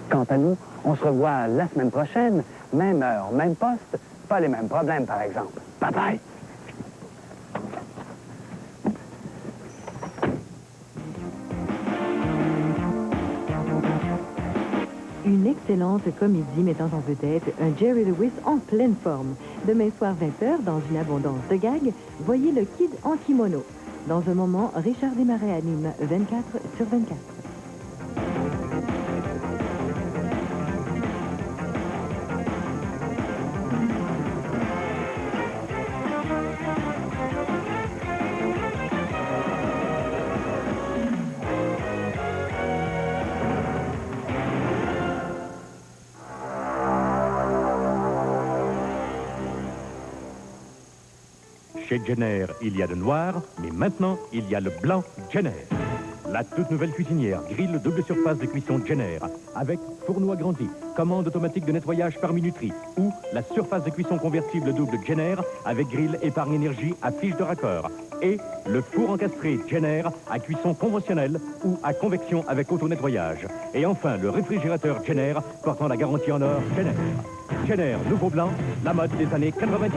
Quant à nous, on se revoit la semaine prochaine, même heure, même poste, pas les mêmes problèmes, par exemple. Bye-bye! Une excellente comédie mettant en vedette un Jerry Lewis en pleine forme. Demain soir 20h, dans une abondance de gags, voyez le Kid en kimono. Dans un moment, Richard Desmarais anime 24/24. Chez Jenner, il y a le noir, mais maintenant, il y a le blanc Jenner. La toute nouvelle cuisinière, grille double surface de cuisson Jenner, avec fourneau agrandi, commande automatique de nettoyage par minuterie, ou la surface de cuisson convertible double Jenner, avec grille épargne énergie à fiche de raccord, et le four encastré Jenner à cuisson conventionnelle ou à convection avec auto-nettoyage. Et enfin, le réfrigérateur Jenner, portant la garantie en or Jenner. Jenner, nouveau blanc, la mode des années 90.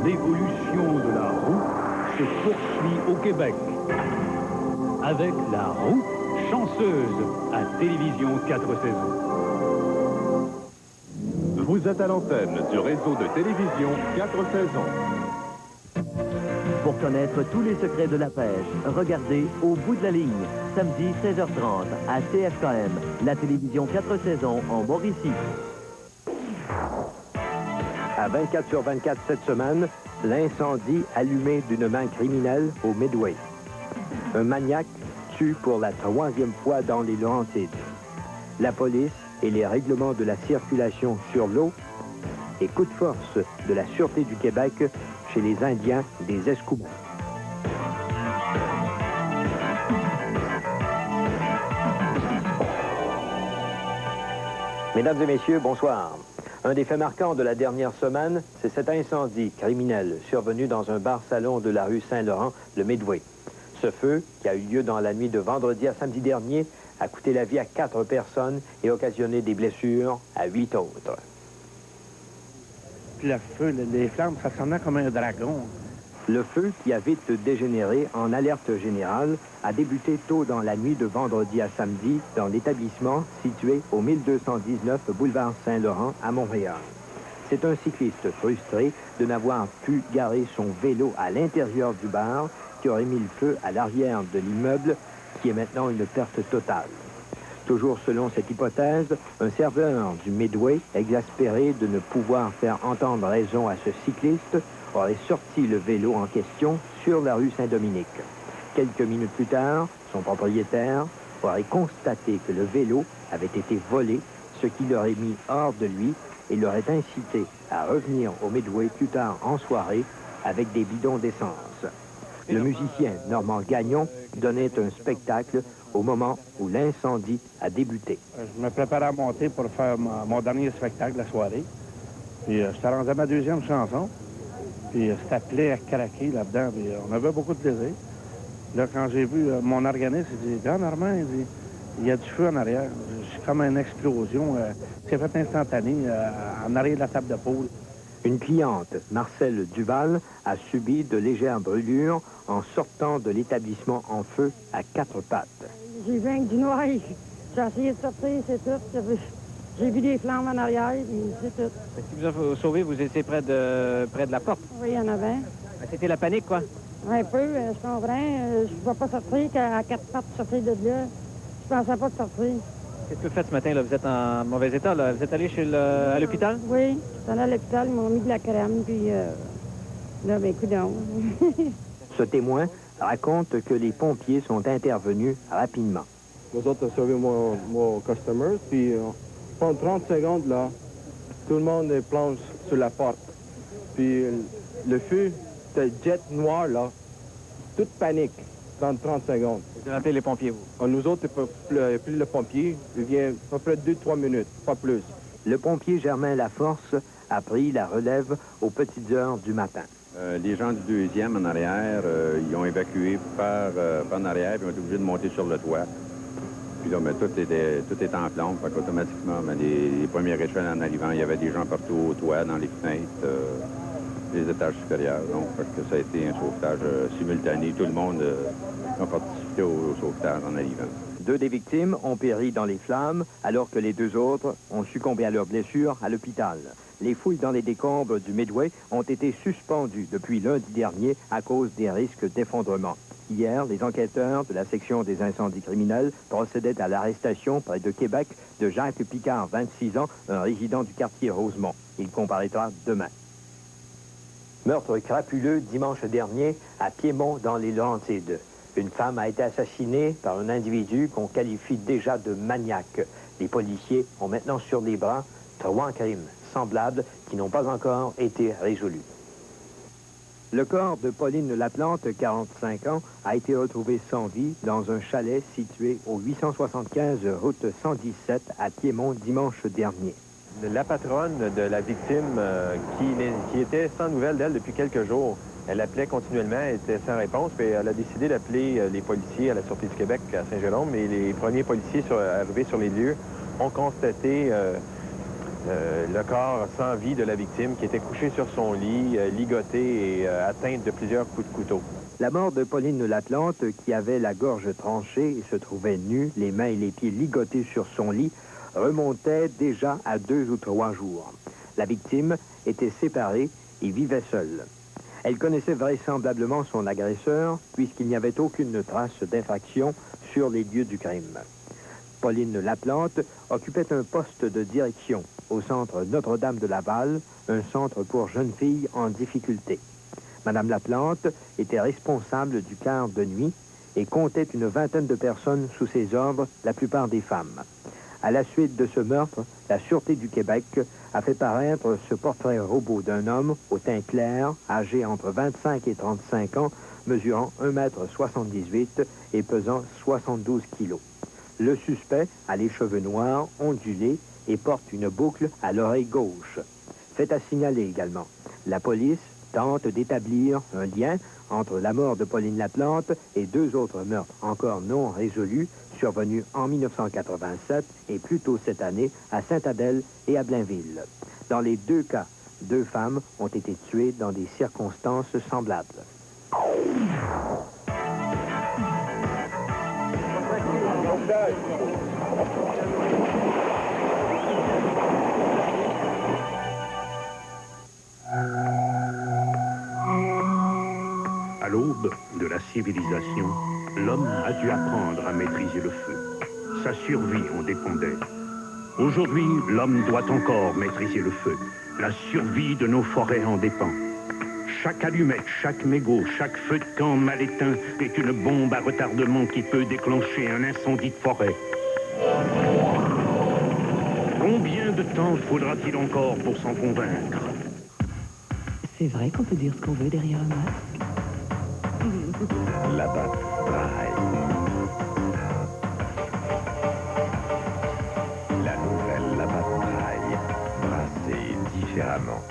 L'évolution de la roue se poursuit au Québec. Avec la roue chanceuse à Télévision 4 saisons. Vous êtes à l'antenne du réseau de télévision 4 saisons. Pour connaître tous les secrets de la pêche, regardez Au bout de la ligne, samedi 16h30 à CFKM, la télévision 4 saisons en Mauricie. À 24/24 cette semaine, l'incendie allumé d'une main criminelle au Midway. Un maniaque tue pour la 3e fois dans les Laurentides. La police et les règlements de la circulation sur l'eau et coup de force de la Sûreté du Québec chez les Indiens des Escoumins. Mesdames et messieurs, bonsoir. Un des faits marquants de la dernière semaine, c'est cet incendie criminel survenu dans un bar-salon de la rue Saint-Laurent, le Midway. Ce feu, qui a eu lieu dans la nuit de vendredi à samedi dernier, a coûté la vie à 4 personnes et occasionné des blessures à 8 autres. Puis le feu, les flammes, ça sonnait comme un dragon. Le feu, qui a vite dégénéré en alerte générale, a débuté tôt dans la nuit de vendredi à samedi dans l'établissement situé au 1219 boulevard Saint-Laurent à Montréal. C'est un cycliste frustré de n'avoir pu garer son vélo à l'intérieur du bar qui aurait mis le feu à l'arrière de l'immeuble, qui est maintenant une perte totale. Toujours selon cette hypothèse, un serveur du Midway, exaspéré de ne pouvoir faire entendre raison à ce cycliste, aurait sorti le vélo en question sur la rue Saint-Dominique. Quelques minutes plus tard, son propriétaire aurait constaté que le vélo avait été volé, ce qui l'aurait mis hors de lui et l'aurait incité à revenir au Midway plus tard en soirée avec des bidons d'essence. Le musicien Normand Gagnon donnait un spectacle au moment où l'incendie a débuté. Je me préparais à monter pour faire mon dernier spectacle la soirée. Puis j'étais rendu à ma 2e chanson. Puis c'était appelé à craquer là-dedans. Puis on avait beaucoup de plaisir. Là, quand j'ai vu mon organiste, il dit « Ah, Normand, il y a du feu en arrière. » C'est comme une explosion. C'est fait instantané en arrière de la table de poule. Une cliente, Marcelle Duval, a subi de légères brûlures en sortant de l'établissement en feu à 4 pattes. J'ai vu avec du noir. J'ai essayé de sortir, c'est tout. J'ai vu des flammes en arrière, puis c'est tout. Ce qui vous a sauvé, vous étiez près de la porte? Oui, il y en avait. C'était la panique, quoi? Un peu, je comprends. Je ne vais pas sortir qu'à 4 pattes sortir de là. Je pensais pas de sortir. Qu'est-ce que vous faites ce matin, là? Vous êtes en mauvais état, là? Vous êtes allé à l'hôpital? Oui, je suis allé à l'hôpital, ils m'ont mis de la crème, puis là, ben, coudonc. Ce témoin raconte que les pompiers sont intervenus rapidement. Nous autres, on servi mon customer, puis pendant 30 secondes, là, tout le monde plonge sur la porte. Puis le feu, c'était jet noir, là, toute panique. dans 30 secondes. Vous avez appelé les pompiers, vous? Nous autres, plus le pompier, il vient à peu près 2-3 minutes, pas plus. Le pompier Germain Laforce a pris la relève aux petites heures du matin. Les gens du deuxième en arrière, ils ont évacué par en arrière, puis ils ont été obligés de monter sur le toit. Puis là, mais tout était en flammes, fait qu'automatiquement, les premières échelles en arrivant, il y avait des gens partout au toit, dans les fenêtres, les étages supérieurs. Donc, fait que ça a été un sauvetage simultané. Tout le monde a participé au sauvetage en arrivant. 2 des victimes ont péri dans les flammes, alors que les 2 autres ont succombé à leurs blessures à l'hôpital. Les fouilles dans les décombres du Midway ont été suspendues depuis lundi dernier à cause des risques d'effondrement. Hier, les enquêteurs de la section des incendies criminels procédaient à l'arrestation près de Québec de Jacques Picard, 26 ans, un résident du quartier Rosemont. Il comparaîtra demain. Meurtre crapuleux dimanche dernier à Piémont dans les Laurentides. Une femme a été assassinée par un individu qu'on qualifie déjà de maniaque. Les policiers ont maintenant sur les bras 3 crimes semblables qui n'ont pas encore été résolus. Le corps de Pauline Laplante, 45 ans, a été retrouvé sans vie dans un chalet situé au 875 route 117 à Piémont dimanche dernier. La patronne de la victime qui était sans nouvelles d'elle depuis quelques jours, elle appelait continuellement, elle était sans réponse, puis elle a décidé d'appeler les policiers à la Sûreté du Québec à Saint-Jérôme, et les premiers policiers arrivés sur les lieux ont constaté le corps sans vie de la victime qui était couché sur son lit, ligoté et atteinte de plusieurs coups de couteau. La mort de Pauline Laplante, qui avait la gorge tranchée et se trouvait nue, les mains et les pieds ligotés sur son lit, remontait déjà à 2 ou 3 jours. La victime était séparée et vivait seule. Elle connaissait vraisemblablement son agresseur, puisqu'il n'y avait aucune trace d'infraction sur les lieux du crime. Pauline Laplante occupait un poste de direction au centre Notre-Dame de Laval, un centre pour jeunes filles en difficulté. Madame Laplante était responsable du quart de nuit et comptait une 20aine de personnes sous ses ordres, la plupart des femmes. À la suite de ce meurtre, la Sûreté du Québec a fait paraître ce portrait robot d'un homme au teint clair, âgé entre 25 et 35 ans, mesurant 1,78 m et pesant 72 kilos. Le suspect a les cheveux noirs, ondulés et porte une boucle à l'oreille gauche. Fait à signaler également, la police tente d'établir un lien entre la mort de Pauline Laplante et 2 autres meurtres encore non résolus survenus en 1987 et plus tôt cette année à Sainte-Adèle et à Blainville. Dans les 2 cas, 2 femmes ont été tuées dans des circonstances semblables. À l'aube de la civilisation, l'homme a dû apprendre à maîtriser le feu. Sa survie en dépendait. Aujourd'hui, l'homme doit encore maîtriser le feu. La survie de nos forêts en dépend. Chaque allumette, chaque mégot, chaque feu de camp mal éteint est une bombe à retardement qui peut déclencher un incendie de forêt. Combien de temps faudra-t-il encore pour s'en convaincre? C'est vrai qu'on peut dire ce qu'on veut derrière un masque. La Bat Dry. La nouvelle La Bat Dry, brassée différemment.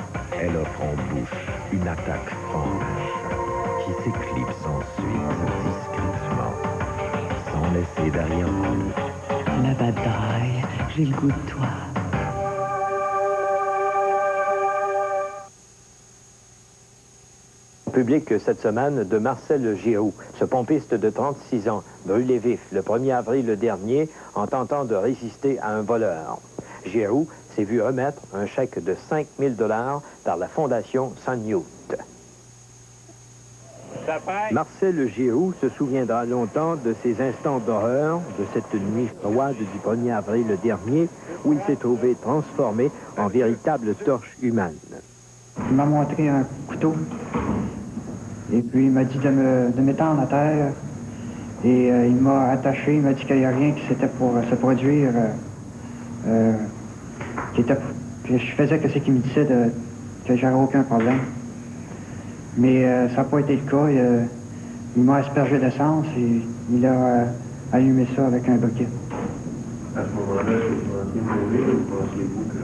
Elle offre en bouche une attaque franche qui s'éclipse ensuite discrètement, sans laisser d'arrière-goût. La Bat Dry, j'ai le goût de toi. Public cette semaine de Marcel Giroux, ce pompiste de 36 ans, brûlé vif le 1er avril dernier en tentant de résister à un voleur. Giroux s'est vu remettre un chèque de 5 000 $ par la Fondation San Youth. Marcel Giroux se souviendra longtemps de ces instants d'horreur, de cette nuit froide du 1er avril dernier, où il s'est trouvé transformé en véritable torche humaine. Il m'a montré un couteau. Et puis il m'a dit de m'étendre à terre. Et il m'a attaché, il m'a dit qu'il n'y a rien qui s'était pour se produire. Que je faisais que ce qu'il me disait, que j'avais aucun problème. Mais ça n'a pas été le cas. il m'a aspergé d'essence et il a allumé ça avec un briquet. À ce moment-là, est-ce que vous pensiez mourir ou pensiez-vous que...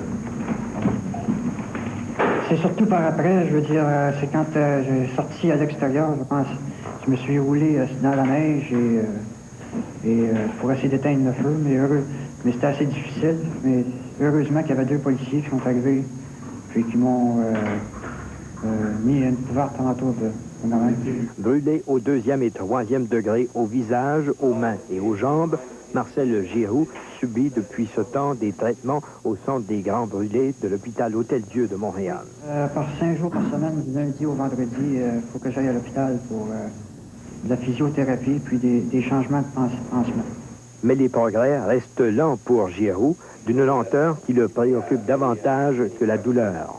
C'est surtout par après, je veux dire, c'est quand j'ai sorti à l'extérieur, je pense. Je me suis roulé dans la neige et pour essayer d'éteindre le feu, mais c'était assez difficile. Mais heureusement qu'il y avait 2 policiers qui sont arrivés puis qui m'ont mis une couverte autour de ma main. Brûlé au 2e et 3e degré au visage, aux mains et aux jambes, Marcel Giroux subit depuis ce temps des traitements au centre des grands brûlés de l'hôpital Hôtel-Dieu de Montréal. Par 5 jours par semaine, du lundi au vendredi, il faut que j'aille à l'hôpital pour de la physiothérapie puis des changements de pansement. Mais les progrès restent lents pour Giroux, d'une lenteur qui le préoccupe davantage que la douleur.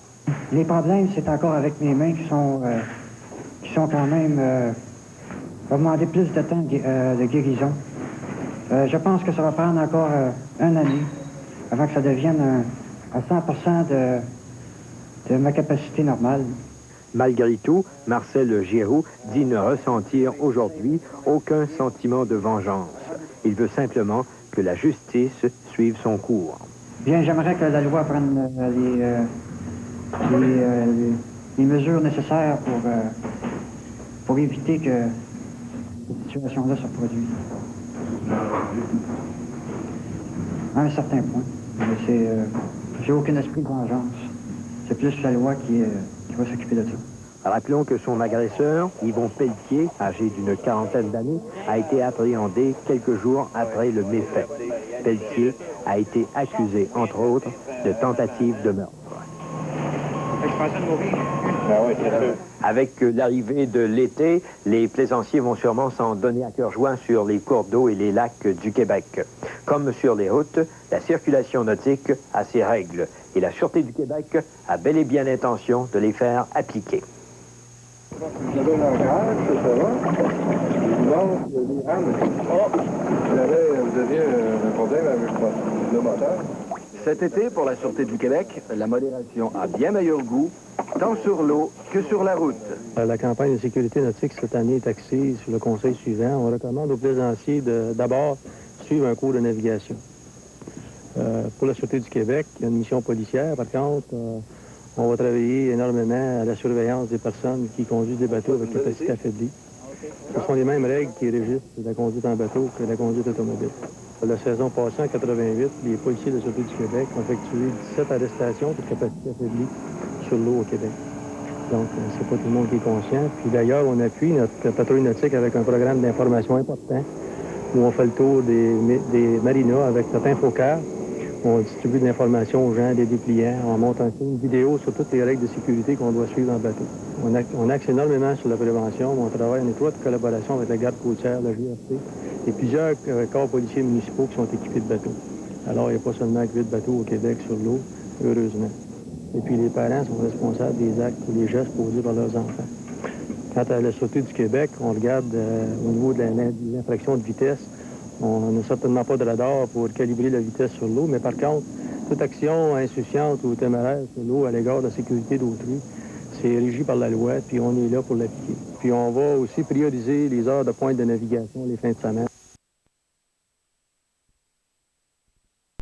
Les problèmes, c'est encore avec mes mains qui sont quand même... va demander plus de temps de guérison. Je pense que ça va prendre encore 1 année avant que ça devienne à 100% de ma capacité normale. Malgré tout, Marcel Giroux dit ne ressentir aujourd'hui aucun sentiment de vengeance. Il veut simplement que la justice suive son cours. Bien, j'aimerais que la loi prenne les mesures nécessaires pour éviter que cette situation-là se produise. À un certain point. J'ai aucun esprit de vengeance. C'est plus la loi qui va s'occuper de ça. Rappelons que son agresseur, Yvon Pelletier, âgé d'une 40aine d'années, a été appréhendé quelques jours après le méfait. Pelletier a été accusé, entre autres, de tentative de meurtre. Avec l'arrivée de l'été, les plaisanciers vont sûrement s'en donner à cœur joie sur les cours d'eau et les lacs du Québec. Comme sur les routes, la circulation nautique a ses règles et la Sûreté du Québec a bel et bien l'intention de les faire appliquer. Vous avez un ancrage, ça va? Les rames. Vous aviez un problème avec le moteur? Cet été, pour la Sûreté du Québec, la modération a bien meilleur goût, tant sur l'eau que sur la route. La campagne de sécurité nautique cette année est axée sur le conseil suivant. On recommande aux plaisanciers de d'abord suivre un cours de navigation. Pour la Sûreté du Québec, il y a une mission policière. Par contre, on va travailler énormément à la surveillance des personnes qui conduisent des bateaux avec capacité affaiblie. Ce sont les mêmes règles qui régissent la conduite en bateau que la conduite automobile. La saison passée, en 88, les policiers de la Sûreté du Québec ont effectué 17 arrestations pour capacité affaiblie sur l'eau au Québec. Donc, c'est pas tout le monde qui est conscient. Puis d'ailleurs, on appuie notre patrouille nautique avec un programme d'information important où on fait le tour des marinas avec notre infocar. On distribue de l'information aux gens, des dépliants. On monte un film vidéo sur toutes les règles de sécurité qu'on doit suivre en bateau. On axe énormément sur la prévention. On travaille en étroite collaboration avec la garde côtière, la GRC, et plusieurs corps policiers municipaux qui sont équipés de bateaux. Alors, il n'y a pas seulement 8 bateaux au Québec sur l'eau, heureusement. Et puis, les parents sont responsables des actes et des gestes posés par leurs enfants. Quant à la Sûreté du Québec, on regarde au niveau de l'infraction de vitesse. On n'a certainement pas de radar pour calibrer la vitesse sur l'eau, mais par contre, toute action insouciante ou téméraire sur l'eau à l'égard de la sécurité d'autrui, c'est régi par la loi, puis on est là pour l'appliquer. Puis on va aussi prioriser les heures de pointe de navigation les fins de semaine.